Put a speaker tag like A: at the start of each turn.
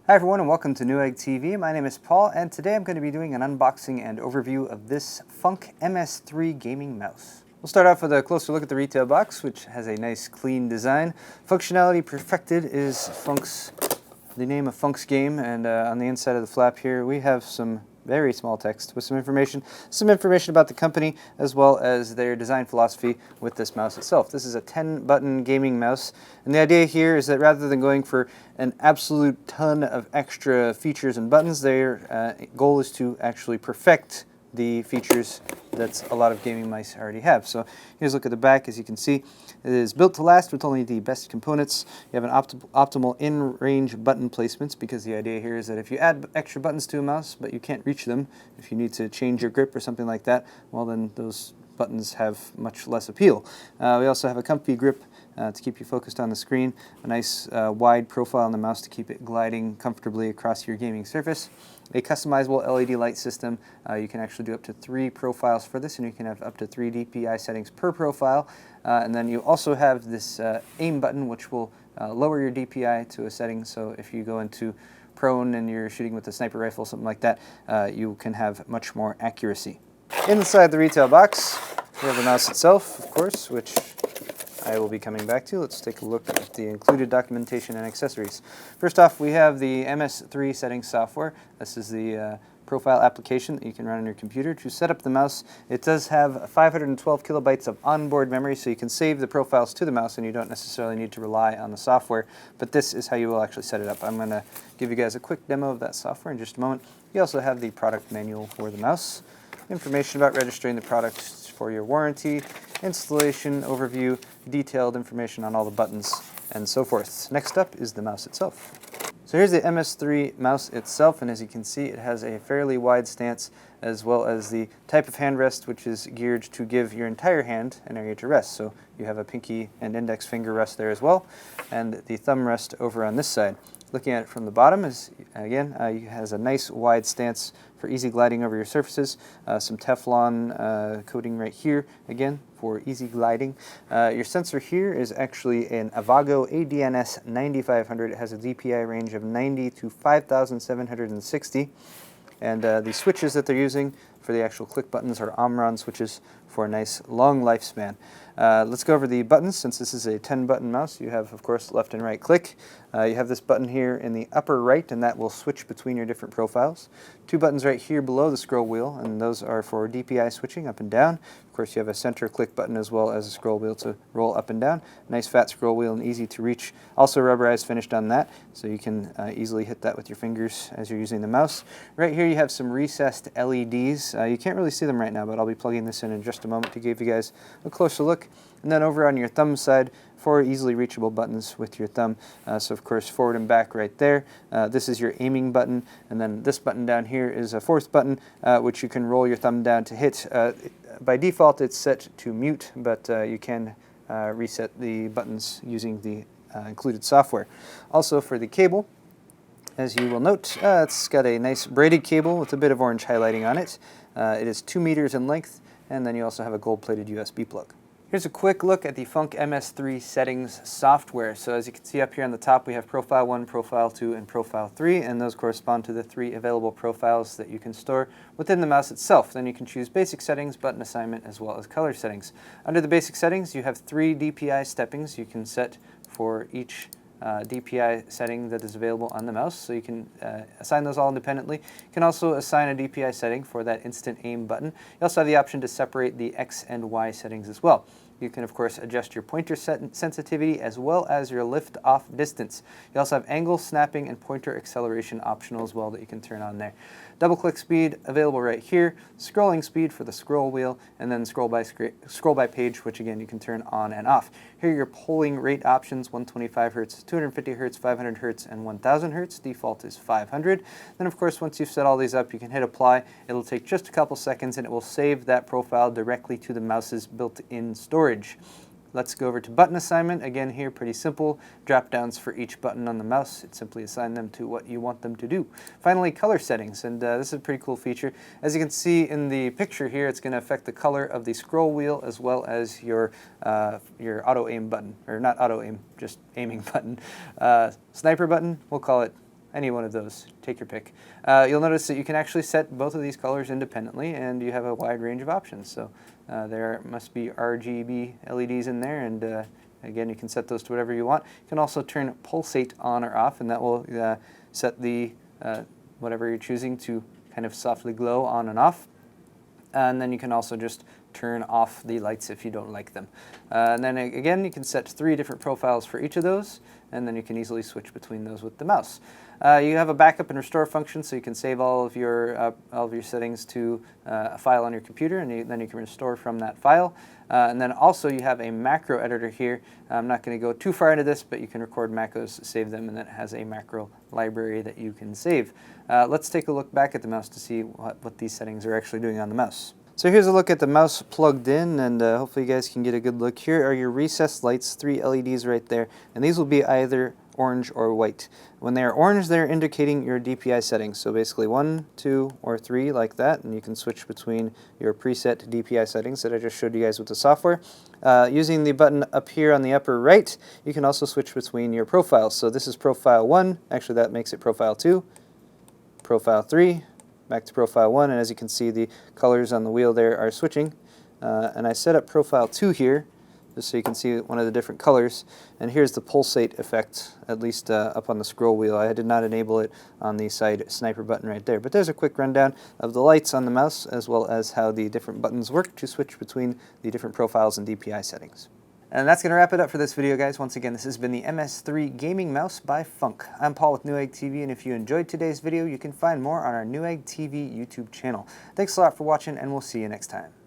A: Hi everyone and welcome to Newegg TV. My name is Paul and today I'm going to be doing an unboxing and overview of this Func MS-3 gaming mouse. We'll start off with a closer look at the retail box, which has a nice clean design. Functionality perfected is the name of Func's game, and on the inside of the flap here we have some very small text with some information about the company as well as their design philosophy with this mouse itself. This is a 10-button gaming mouse, and the idea here is that rather than going for an absolute ton of extra features and buttons, their goal is to actually perfect the features that a lot of gaming mice already have. So here's a look at the back. As you can see, it is built to last with only the best components. You have an optimal in-range button placements, because the idea here is that if you add extra buttons to a mouse but you can't reach them, if you need to change your grip or something like that, well then those buttons have much less appeal. We also have a comfy grip to keep you focused on the screen, a nice wide profile on the mouse to keep it gliding comfortably across your gaming surface, a customizable LED light system. You can actually do up to 3 profiles for this, and you can have up to 3 DPI settings per profile. And then you also have this aim button, which will lower your DPI to a setting, so if you go into prone and you're shooting with a sniper rifle, something like that, you can have much more accuracy. Inside the retail box, we have the mouse itself, of course, which I will be coming back to. Let's take a look at the included documentation and accessories. First off, we have the MS-3 settings software. This is the profile application that you can run on your computer to set up the mouse. It does have 512 kilobytes of onboard memory, so you can save the profiles to the mouse and you don't necessarily need to rely on the software, but this is how you will actually set it up. I'm going to give you guys a quick demo of that software in just a moment. You also have the product manual for the mouse, information about registering the product for your warranty, installation overview, detailed information on all the buttons, and so forth. Next up is the mouse itself. So here's the MS-3 mouse itself, and as you can see, it has a fairly wide stance as well as the type of hand rest, which is geared to give your entire hand an area to rest. So you have a pinky and index finger rest there as well, and the thumb rest over on this side. Looking at it from the bottom, is again, it has a nice wide stance for easy gliding over your surfaces. Some Teflon coating right here, again, for easy gliding. Your sensor here is actually an Avago ADNS 9500. It has a DPI range of 90 to 5760. And the switches that they're using for the actual click buttons are Omron switches for a nice long lifespan. Let's go over the buttons. Since this is a 10-button mouse, you have, of course, left and right click. You have this button here in the upper right, and that will switch between your different profiles. 2 buttons right here below the scroll wheel, and those are for DPI switching up and down. Of course, you have a center click button as well as a scroll wheel to roll up and down. Nice fat scroll wheel and easy to reach. Also rubberized finished on that, so you can easily hit that with your fingers as you're using the mouse. Right here you have some recessed LEDs. You can't really see them right now, but I'll be plugging this in just a moment to give you guys a closer look. And then over on your thumb side, 4 easily reachable buttons with your thumb. So of course, forward and back right there. This is your aiming button, and then this button down here is a 4th button, which you can roll your thumb down to hit. By default, it's set to mute, but you can reset the buttons using the included software. Also for the cable, as you will note, it's got a nice braided cable with a bit of orange highlighting on it. It is 2 meters in length, and then you also have a gold-plated USB plug. Here's a quick look at the Func MS-3 settings software. So as you can see up here on the top, we have Profile 1, Profile 2, and Profile 3, and those correspond to the 3 available profiles that you can store within the mouse itself. Then you can choose basic settings, button assignment, as well as color settings. Under the basic settings, you have 3 DPI steppings you can set for each DPI setting that is available on the mouse, so you can assign those all independently. You can also assign a DPI setting for that instant aim button. You also have the option to separate the X and Y settings as well. You can, of course, adjust your pointer sensitivity as well as your lift-off distance. You also have angle, snapping, and pointer acceleration optional as well that you can turn on there. Double-click speed available right here, scrolling speed for the scroll wheel, and then scroll by page, which again you can turn on and off. Here are your polling rate options: 125 Hz, 250 Hz, 500 Hz, and 1000 Hz. Default is 500. Then, of course, once you've set all these up, you can hit apply. It'll take just a couple seconds, and it will save that profile directly to the mouse's built-in storage. Let's go over to button assignment. Again, here, pretty simple. Drop downs for each button on the mouse. It simply assign them to what you want them to do. Finally, color settings, and this is a pretty cool feature. As you can see in the picture here, it's going to affect the color of the scroll wheel as well as your auto aim button, or not auto aim, just aiming button. Sniper button, we'll call it, any one of those, take your pick. You'll notice that you can actually set both of these colors independently, and you have a wide range of options. So there must be RGB LEDs in there, and again, you can set those to whatever you want. You can also turn pulsate on or off, and that will set the whatever you're choosing to kind of softly glow on and off. And then you can also just turn off the lights if you don't like them. And then again, you can set 3 different profiles for each of those, and then you can easily switch between those with the mouse. You have a backup and restore function, so you can save all of your settings to a file on your computer, and then you can restore from that file. And then also you have a macro editor here. I'm not going to go too far into this, but you can record macros, save them, and then it has a macro library that you can save. Let's take a look back at the mouse to see what these settings are actually doing on the mouse. So here's a look at the mouse plugged in, and hopefully you guys can get a good look. Here are your recessed lights, 3 LEDs right there, and these will be either orange or white. When they are orange, they're indicating your DPI settings. So basically 1, 2, or 3 like that, and you can switch between your preset DPI settings that I just showed you guys with the software. Using the button up here on the upper right, you can also switch between your profiles. So this is profile 1, actually that makes it profile 2, profile 3, back to profile 1, and as you can see, the colors on the wheel there are switching. And I set up profile 2 here, just so you can see one of the different colors. And here's the pulsate effect, at least up on the scroll wheel. I did not enable it on the side sniper button right there. But there's a quick rundown of the lights on the mouse, as well as how the different buttons work to switch between the different profiles and DPI settings. And that's going to wrap it up for this video, guys. Once again, this has been the MS-3 Gaming Mouse by Func. I'm Paul with Newegg TV, and if you enjoyed today's video, you can find more on our Newegg TV YouTube channel. Thanks a lot for watching, and we'll see you next time.